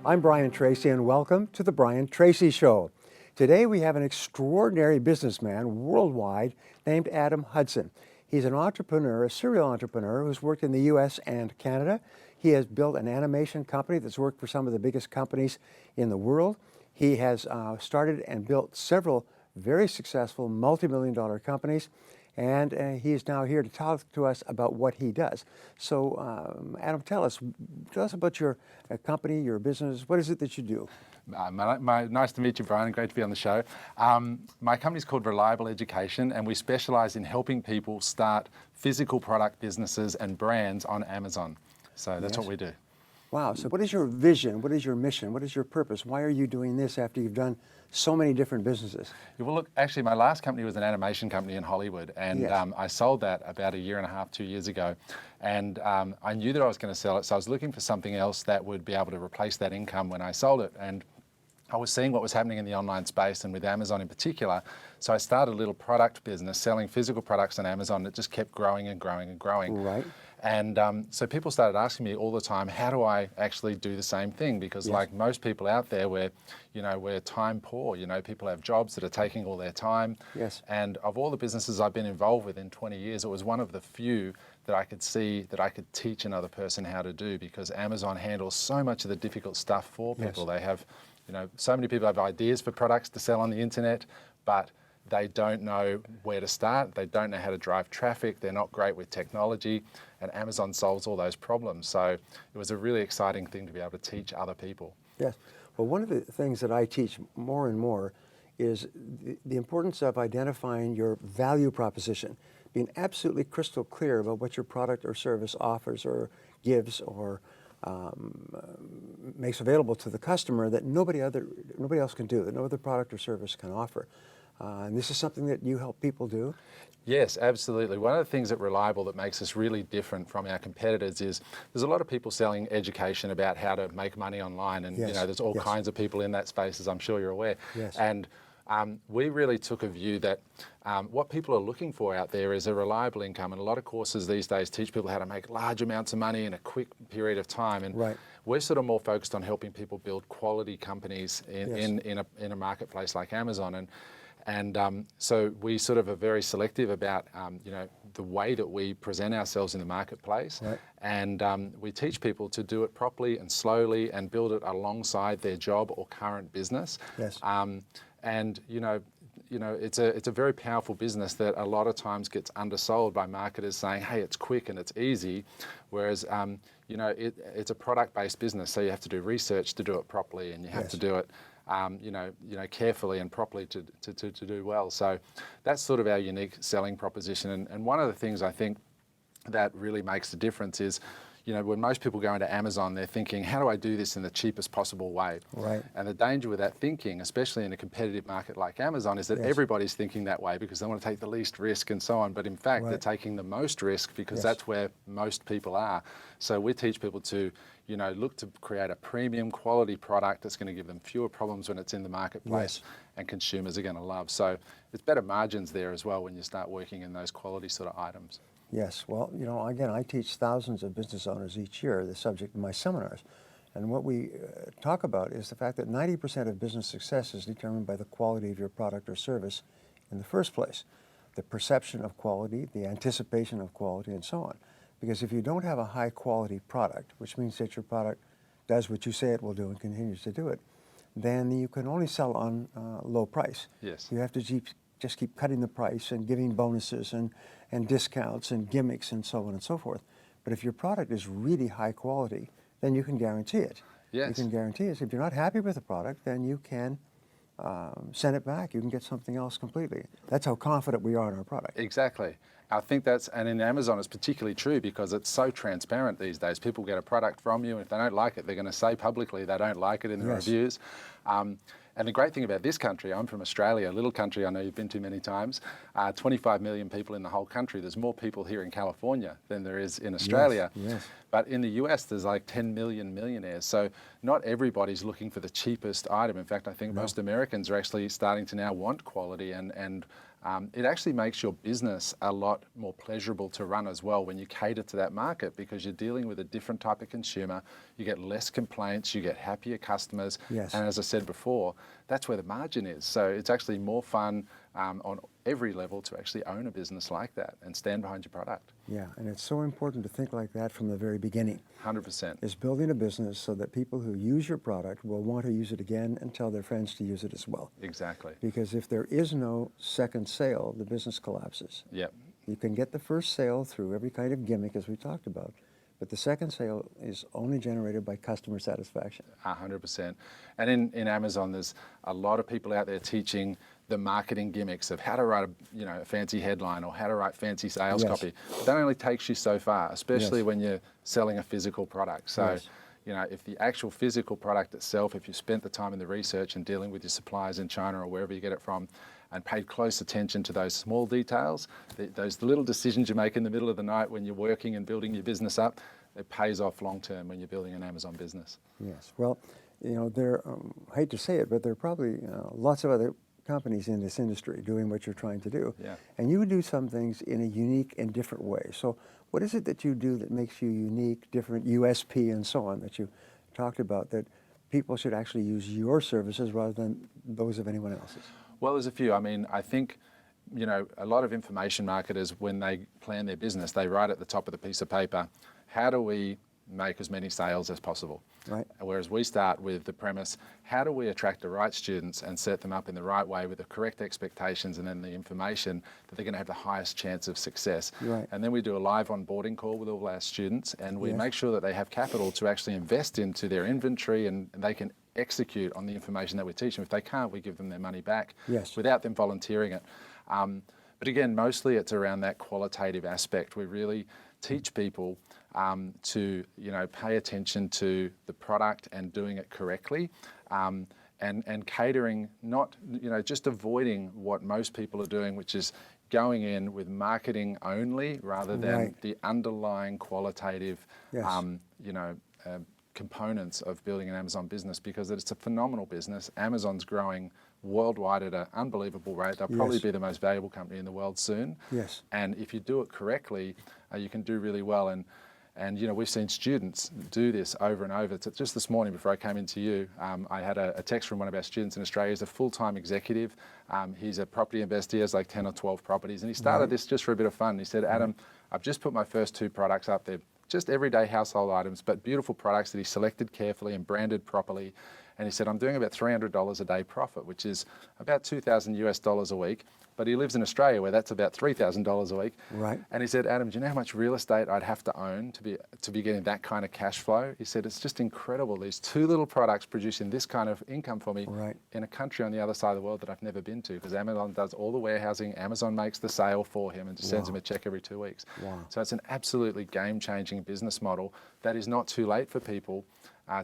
I'm Brian Tracy, and welcome to the Brian Tracy Show. Today we have an extraordinary businessman worldwide named Adam Hudson. He's an entrepreneur, a serial entrepreneur who's worked in the U.S. and Canada. He has built an animation company that's worked for some of the biggest companies in the world. He has started and built several very successful multi-million-dollar companies. And he is now here to talk to us about what he does. So, Adam, tell us about your company, your business. What is it that you do? Nice to meet you, Brian. Great to be on the show. My company's called Reliable Education, and we specialize in helping people start physical product businesses and brands on Amazon. So that's what we do. Wow. So what is your vision? What is your mission? What is your purpose? Why are you doing this after you've done so many different businesses? Yeah, well, look, actually, my last company was an animation company in Hollywood, and I sold that about 1.5 to 2 years ago. And I knew that I was going to sell it, so I was looking for something else that would be able to replace that income when I sold it. And I was seeing what was happening in the online space and with Amazon in particular. So I started a little product business selling physical products on Amazon that just kept growing and growing and growing. Right. And so people started asking me all the time, how do I actually do the same thing? Because like most people out there, we're time poor. People have jobs that are taking all their time. Yes. And of all the businesses I've been involved with in 20 years, it was one of the few that I could see that I could teach another person how to do, because Amazon handles so much of the difficult stuff for people. They have, so many people have ideas for products to sell on the internet, but they don't know where to start. They don't know how to drive traffic. They're not great with technology, and Amazon solves all those problems. So it was a really exciting thing to be able to teach other people. Yes. Well, one of the things that I teach more and more is the importance of identifying your value proposition, being absolutely crystal clear about what your product or service offers or gives or makes available to the customer that nobody else can do, that no other product or service can offer. And this is something that you help people do? Yes, absolutely. One of the things at Reliable that makes us really different from our competitors is there's a lot of people selling education about how to make money online, and there's all kinds of people in that space, as I'm sure you're aware. Yes. And we really took a view that what people are looking for out there is a reliable income, and a lot of courses these days teach people how to make large amounts of money in a quick period of time. And we're sort of more focused on helping people build quality companies in a marketplace like Amazon. And so we sort of are very selective about, the way that we present ourselves in the marketplace. And we teach people to do it properly and slowly and build it alongside their job or current business. And it's a very powerful business that a lot of times gets undersold by marketers saying, hey, it's quick and it's easy, whereas it's a product-based business, so you have to do research to do it properly, and you have to do it carefully and properly to do well. So that's sort of our unique selling proposition. And one of the things I think that really makes the difference is, when most people go into Amazon, they're thinking, how do I do this in the cheapest possible way? And the danger with that thinking, especially in a competitive market like Amazon, is that everybody's thinking that way because they want to take the least risk and so on. But in fact, they're taking the most risk because that's where most people are. So we teach people to, look to create a premium quality product that's going to give them fewer problems when it's in the marketplace, and consumers are going to love. So it's better margins there as well when you start working in those quality sort of items. Yes, well, again, I teach thousands of business owners each year the subject of my seminars. And what we talk about is the fact that 90% of business success is determined by the quality of your product or service in the first place. The perception of quality, the anticipation of quality, and so on. Because if you don't have a high quality product, which means that your product does what you say it will do and continues to do it, then you can only sell on low price. Yes. You have to just keep cutting the price and giving bonuses and discounts and gimmicks and so on and so forth. But if your product is really high quality, then you can guarantee it. Yes. You can guarantee it. If you're not happy with the product, then you can send it back. You can get something else completely. That's how confident we are in our product. Exactly. I think and in Amazon it's particularly true because it's so transparent these days. People get a product from you, and if they don't like it, they're going to say publicly they don't like it in the reviews. And the great thing about this country, I'm from Australia, a little country I know you've been to many times, 25 million people in the whole country. There's more people here in California than there is in Australia. But in the US, there's like 10 million millionaires. So not everybody's looking for the cheapest item. In fact, I think most Americans are actually starting to now want quality and it actually makes your business a lot more pleasurable to run as well when you cater to that market, because you're dealing with a different type of consumer. You get less complaints, you get happier customers. Yes. And as I said before, that's where the margin is. So it's actually more fun on every level to actually own a business like that and stand behind your product. Yeah, and it's so important to think like that from the very beginning. 100%. Is building a business so that people who use your product will want to use it again and tell their friends to use it as well. Exactly. Because if there is no second sale, the business collapses. Yep. You can get the first sale through every kind of gimmick, as we talked about, but the second sale is only generated by customer satisfaction. 100%. And in Amazon, there's a lot of people out there teaching the marketing gimmicks of how to write a fancy headline or how to write fancy sales Yes. copy. But that only takes you so far, especially Yes. when you're selling a physical product. So, Yes. if the actual physical product itself, if you spent the time in the research and dealing with your suppliers in China or wherever you get it from, and paid close attention to those small details, those little decisions you make in the middle of the night when you're working and building your business up, it pays off long term when you're building an Amazon business. Yes. Well, there, I hate to say it, but there are probably lots of other companies in this industry doing what you're trying to do. Yeah. And you do some things in a unique and different way. So what is it that you do that makes you unique, different, USP and so on, that you talked about, that people should actually use your services rather than those of anyone else's? Well, there's a few. I mean, I think, a lot of information marketers, when they plan their business, they write at the top of the piece of paper, how do we make as many sales as possible? Right. Whereas we start with the premise, how do we attract the right students and set them up in the right way with the correct expectations and then the information that they're going to have the highest chance of success. Right. And then we do a live onboarding call with all our students, and we Yes. make sure that they have capital to actually invest into their inventory, and they can execute on the information that we teach them. If they can't, we give them their money back Yes. without them volunteering it. But again, mostly it's around that qualitative aspect. We really teach people to pay attention to the product and doing it correctly, and catering, not just avoiding what most people are doing, which is going in with marketing only rather than Right. the underlying qualitative Yes. components of building an Amazon business, because it's a phenomenal business. Amazon's growing worldwide at an unbelievable rate. They'll probably Yes. be the most valuable company in the world soon. Yes. And if you do it correctly, you can do really well. And we've seen students do this over and over. Just this morning before I came into you, I had a text from one of our students in Australia. He's a full-time executive. He's a property investor. He has like 10 or 12 properties. And he started Right. this just for a bit of fun. He said, Adam, I've just put my first 2 products up there, just everyday household items, but beautiful products that he selected carefully and branded properly. And he said, I'm doing about $300 a day profit, which is about $2,000 a week. But he lives in Australia, where that's about $3,000 a week. Right. And he said, Adam, do you know how much real estate I'd have to own to be getting that kind of cash flow? He said, it's just incredible. These 2 little products producing this kind of income for me Right. in a country on the other side of the world that I've never been to, because Amazon does all the warehousing. Amazon makes the sale for him and just sends him a check every 2 weeks. Wow. So it's an absolutely game-changing business model that is not too late for people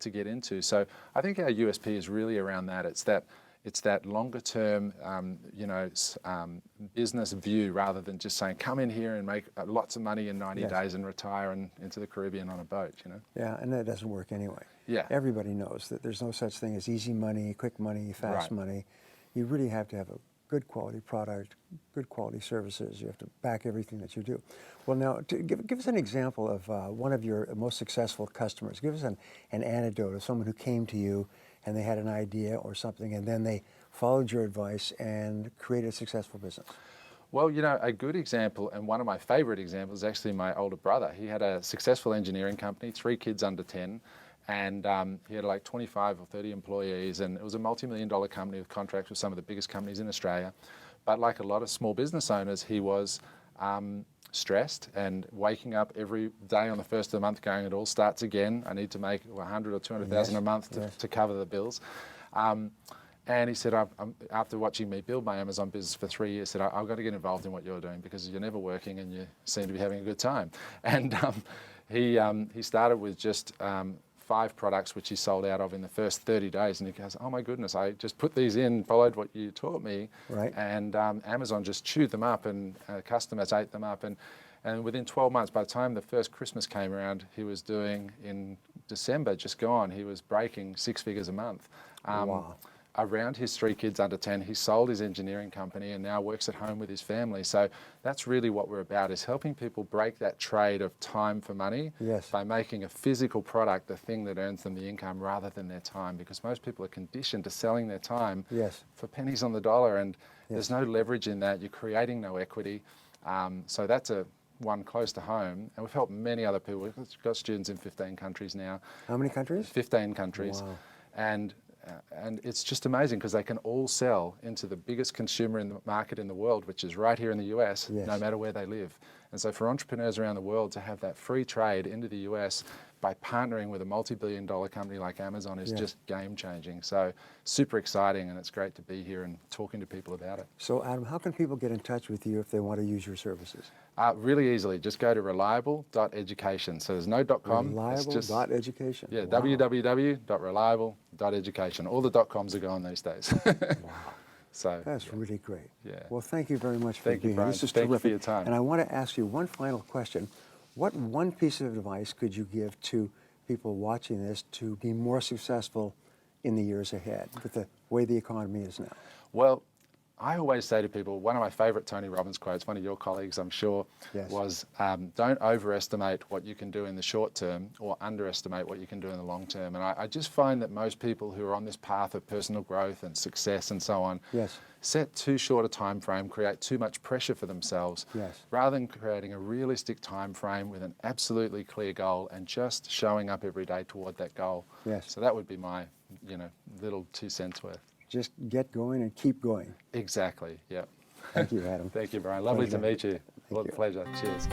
to get into. So I think our USP is really around that. It's that longer term, business view, rather than just saying, come in here and make lots of money in 90 Yes. days and retire and into the Caribbean on a boat, Yeah, and that doesn't work anyway. Yeah. Everybody knows that there's no such thing as easy money, quick money, fast Right. money. You really have to have a good quality product, good quality services. You have to back everything that you do. Well, now, give us an example of one of your most successful customers. Give us an anecdote of someone who came to you and they had an idea or something, and then they followed your advice and created a successful business. Well, a good example, and one of my favorite examples, is actually my older brother. He had a successful engineering company, 3 kids under 10, and he had like 25 or 30 employees, and it was a multi-million-dollar company with contracts with some of the biggest companies in Australia. But like a lot of small business owners, he was stressed and waking up every day on the first of the month going, it all starts again. I need to make 100 or 200,000 Yes, a month to cover the bills. And he said, after watching me build my Amazon business for 3 years, said, I've got to get involved in what you're doing, because you're never working and you seem to be having a good time. And he started with just 5 products, which he sold out of in the first 30 days. And he goes, oh my goodness, I just put these in, followed what you taught me. Right. And Amazon just chewed them up, and customers ate them up. And within 12 months, by the time the first Christmas came around, he was doing, in December, just gone, he was breaking 6 figures a month. Wow. around his 3 kids under 10. He sold his engineering company and now works at home with his family. So that's really what we're about, is helping people break that trade of time for money by making a physical product the thing that earns them the income rather than their time, because most people are conditioned to selling their time for pennies on the dollar, and there's no leverage in that. You're creating no equity. So that's one close to home, and we've helped many other people. We've got students in 15 countries now. How many countries? 15 countries. Wow. And it's just amazing because they can all sell into the biggest consumer in the market in the world, which is right here in the US, no matter where they live. And so for entrepreneurs around the world to have that free trade into the US by partnering with a multi-billion-dollar company like Amazon is just game-changing. So super exciting, and it's great to be here and talking to people about it. So Adam, how can people get in touch with you if they want to use your services? Really easily. Just go to reliable.education. So there's no .com. Reliable.education. Yeah, www.reliable.education. All the .coms are gone these days. Wow. So that's really great. Yeah. Well, thank you very much for Thank you, being here. Brian. This is Thank terrific. you for your time. And I want to ask you one final question. What one piece of advice could you give to people watching this to be more successful in the years ahead with the way the economy is now? Well, I always say to people, one of my favorite Tony Robbins quotes, one of your colleagues, I'm sure, was don't overestimate what you can do in the short term or underestimate what you can do in the long term. And I just find that most people who are on this path of personal growth and success and so on set too short a time frame, create too much pressure for themselves, rather than creating a realistic time frame with an absolutely clear goal and just showing up every day toward that goal. So that would be my, little 2 cents worth. Just get going and keep going. Exactly, yeah. Thank you, Adam. Thank you, Brian. Lovely to meet you. Thank you. Pleasure. Cheers.